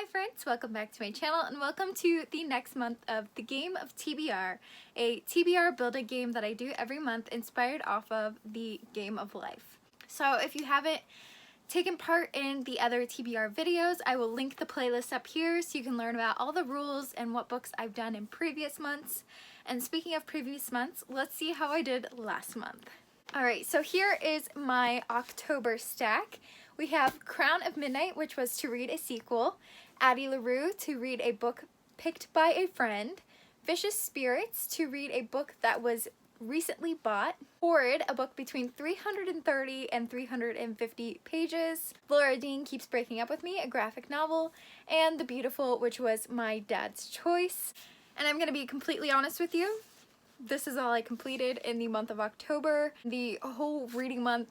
Hi friends, welcome back to my channel and welcome to the next month of the Game of TBR, a TBR build-a game that I do every month inspired off of the Game of Life. So if you haven't taken part in the other TBR videos, I will link the playlist up here so you can learn about all the rules and what books I've done in previous months. And speaking of previous months, let's see how I did last month. Alright, so here is my October stack. We have Crown of Midnight, which was to read a sequel, Addie LaRue to read a book picked by a friend, Vicious Spirits to read a book that was recently bought, Horrid, a book between 330 and 350 pages, Laura Dean Keeps Breaking Up With Me, a graphic novel, and The Beautiful, which was my dad's choice. And I'm going to be completely honest with you, this is all I completed in the month of October. The whole reading month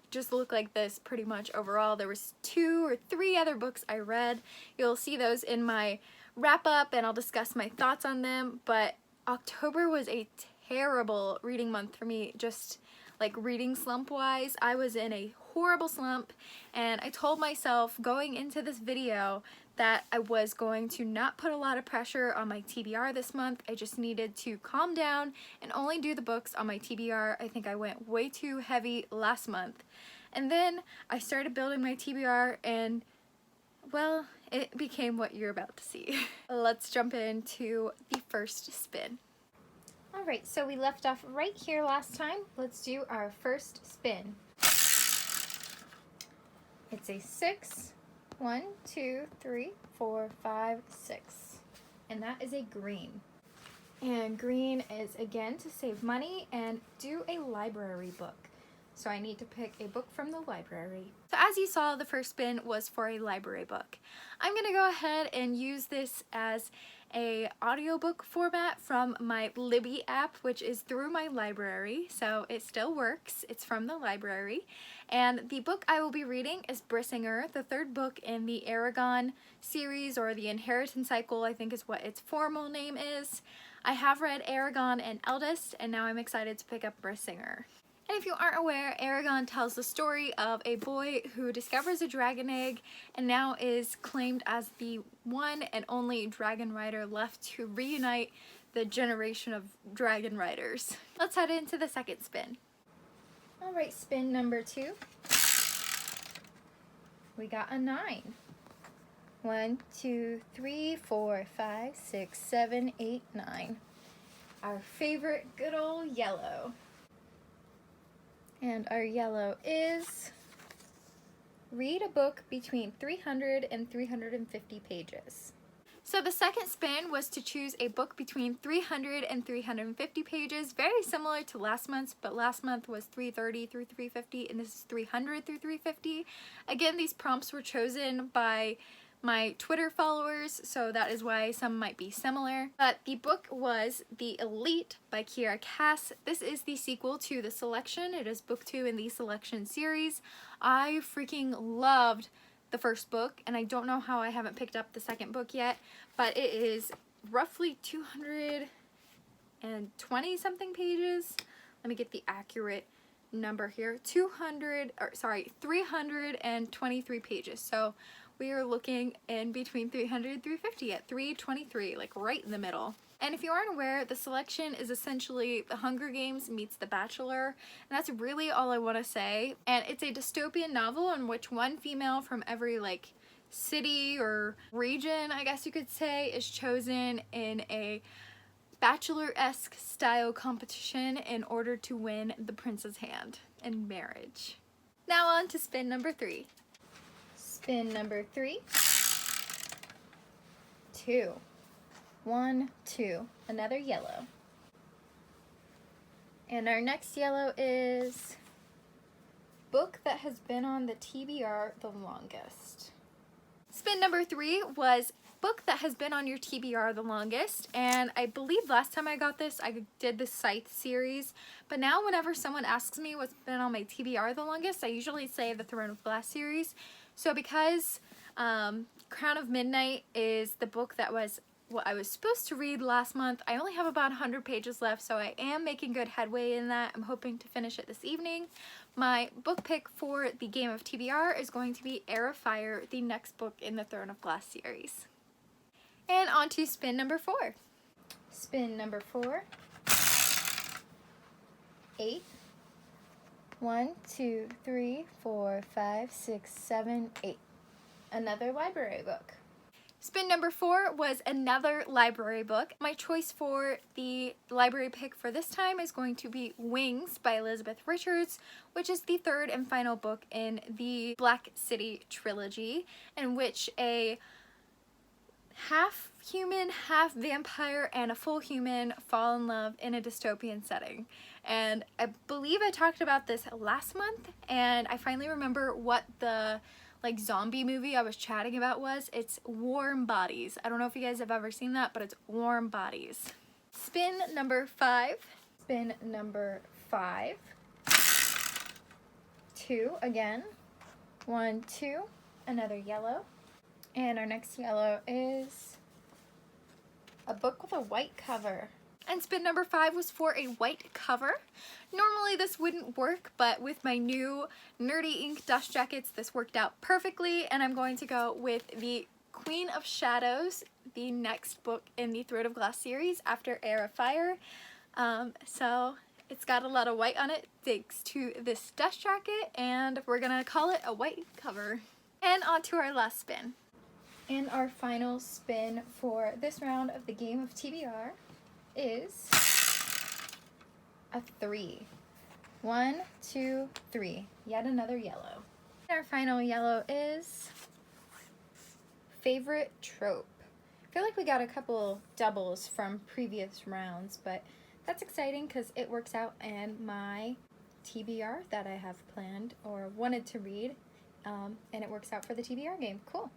just looked like this pretty much overall. There was 2 or 3 other books I read. You'll see those in my wrap up and I'll discuss my thoughts on them, but October was a terrible reading month for me, just like reading slump wise. I was in a horrible slump and I told myself going into this video that I was going to not put a lot of pressure on my TBR this month. I just needed to calm down and only do the books on my TBR. I think I went way too heavy last month. And then I started building my TBR and, well, it became what you're about to see. Let's jump into the first spin. Alright, so we left off right here last time. Let's do our first spin. It's a 6. 1, 2, 3, 4, 5, 6. And that is a green. And green is again to save money and do a library book. So I need to pick a book from the library. So as you saw, the first spin was for a library book. I'm gonna go ahead and use this as a audiobook format from my Libby app, which is through my library, so it still works. It's from the library. And the book I will be reading is Brissinger, the 3rd book in the Aragon series, or the Inheritance Cycle, I think is what its formal name is. I have read Aragon and Eldest, and now I'm excited to pick up Brissinger. And if you aren't aware, Aragon tells the story of a boy who discovers a dragon egg and now is claimed as the one and only dragon rider left to reunite the generation of dragon riders. Let's head into the second spin. Alright, spin number 2. We got a 9. 1, 2, 3, 4, 5, 6, 7, 8, 9. Our favorite good old yellow. And our yellow is read a book between 300 and 350 pages. So the second spin was to choose a book between 300 and 350 pages, very similar to last month's, but last month was 330 through 350 and this is 300 through 350. Again, these prompts were chosen by my Twitter followers, so that is why some might be similar. But the book was The Elite by Kiera Cass. This is the sequel to The Selection. It is book 2 in the Selection series. I freaking loved the first book, and I don't know how I haven't picked up the second book yet, but it is roughly 220 something pages. Let me get the accurate number here. 323 pages. So we are looking in between 300 and 350 at 323, like right in the middle. And if you aren't aware, The Selection is essentially The Hunger Games meets The Bachelor, and that's really all I want to say. And it's a dystopian novel in which one female from every like city or region, I guess you could say, is chosen in a Bachelor-esque style competition in order to win the prince's hand in marriage. Now on to spin number 3. Spin number 3. 2. 1, 2. Another yellow. And our next yellow is book that has been on the TBR the longest. Spin number 3 was book that has been on your TBR the longest, and I believe last time I got this I did the Scythe series, but now whenever someone asks me what's been on my TBR the longest, I usually say the Throne of Glass series. So because Crown of Midnight is the book that was what I was supposed to read last month. I only have about 100 pages left, so I am making good headway in that. I'm hoping to finish it this evening. My book pick for the Game of TBR is going to be Heir of Fire, the next book in the Throne of Glass series. And on to spin number 4. Spin number 4. 8. 1, 2, 3, 4, 5, 6, 7, 8. Another library book. Spin number 4 was another library book. My choice for the library pick for this time is going to be Wings by Elizabeth Richards, which is the third and final book in the Black City trilogy, in which a half human, half vampire, and a full human fall in love in a dystopian setting. And I believe I talked about this last month, and I finally remember what the zombie movie I was chatting about was. It's Warm Bodies. I don't know if you guys have ever seen that, but it's Warm Bodies. Spin number 5. Spin number 5. 2 again. 1, 2. Another yellow. And our next yellow is a book with a white cover. And spin number 5 was for a white cover. Normally this wouldn't work, but with my new Nerdy Ink dust jackets, this worked out perfectly, and I'm going to go with the Queen of Shadows, the next book in the Throne of Glass series after Heir of Fire. So it's got a lot of white on it thanks to this dust jacket, and we're gonna call it a white cover. And on to our last spin. And our final spin for this round of the Game of TBR is a 3. 1, 2, 3. Yet another yellow. Our final yellow is Favorite Trope. I feel like we got a couple doubles from previous rounds, but that's exciting because it works out in my TBR that I have planned or wanted to read, and it works out for the TBR game. Cool.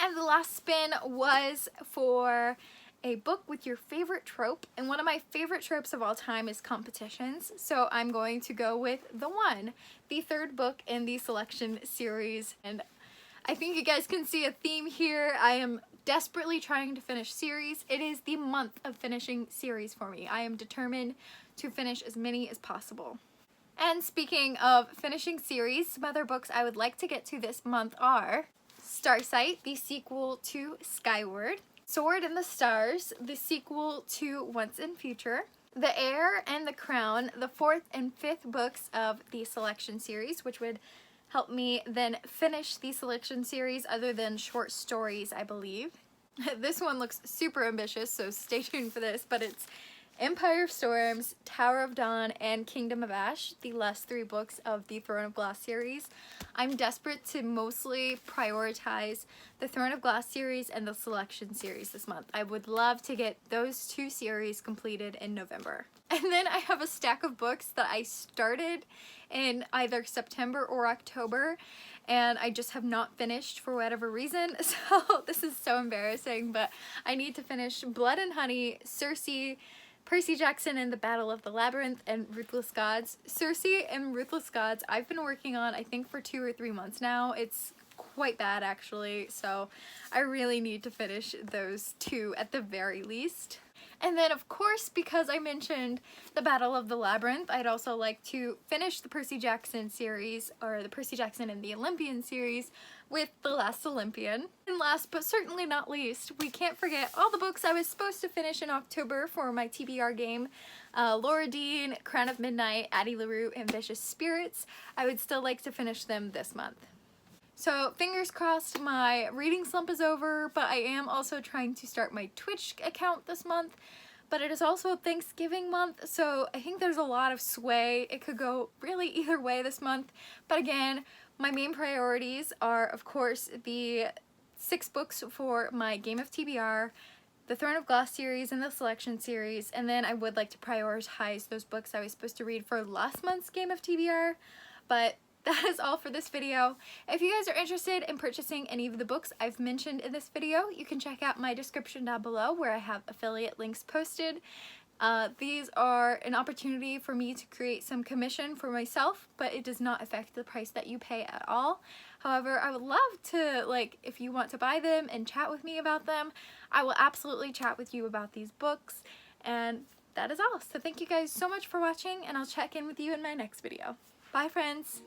And the last spin was for a book with your favorite trope, and one of my favorite tropes of all time is competitions, so I'm going to go with The One, the third book in the selection series. And I think you guys can see a theme here. I am desperately trying to finish series. It is the month of finishing series for me. I am determined to finish as many as possible. And speaking of finishing series, some other books I would like to get to this month are Starsight, the sequel to Skyward; Sword in the Stars, the sequel to Once and Future; The Heir and the Crown, the 4th and 5th books of the selection series, which would help me then finish the selection series other than short stories, I believe. This one looks super ambitious, so stay tuned for this, but it's Empire of Storms, Tower of Dawn, and Kingdom of Ash, the last 3 books of the Throne of Glass series. I'm desperate to mostly prioritize the Throne of Glass series and the Selection series this month. I would love to get those 2 series completed in November. And then I have a stack of books that I started in either September or October, and I just have not finished for whatever reason, so this is so embarrassing, but I need to finish Blood and Honey, Circe, Percy Jackson and the Battle of the Labyrinth, and Ruthless Gods. Circe and Ruthless Gods I've been working on I think for 2 or 3 months now. It's quite bad actually, so I really need to finish those 2 at the very least. And then of course, because I mentioned the Battle of the Labyrinth, I'd also like to finish the Percy Jackson series, or the Percy Jackson and the Olympian series, with The Last Olympian. And last but certainly not least, we can't forget all the books I was supposed to finish in October for my TBR game. Laura Dean, Crown of Midnight, Addie LaRue, and Vicious Spirits. I would still like to finish them this month. So fingers crossed my reading slump is over, but I am also trying to start my Twitch account this month. But it is also Thanksgiving month, so I think there's a lot of sway. It could go really either way this month. But again, my main priorities are, of course, the 6 books for my Game of TBR, the Throne of Glass series and the Selection series, and then I would like to prioritize those books I was supposed to read for last month's Game of TBR. But that is all for this video. If you guys are interested in purchasing any of the books I've mentioned in this video, you can check out my description down below where I have affiliate links posted. These are an opportunity for me to create some commission for myself, but it does not affect the price that you pay at all. However, I would love to, like, if you want to buy them and chat with me about them, I will absolutely chat with you about these books. And that is all. So thank you guys so much for watching, and I'll check in with you in my next video. Bye, friends!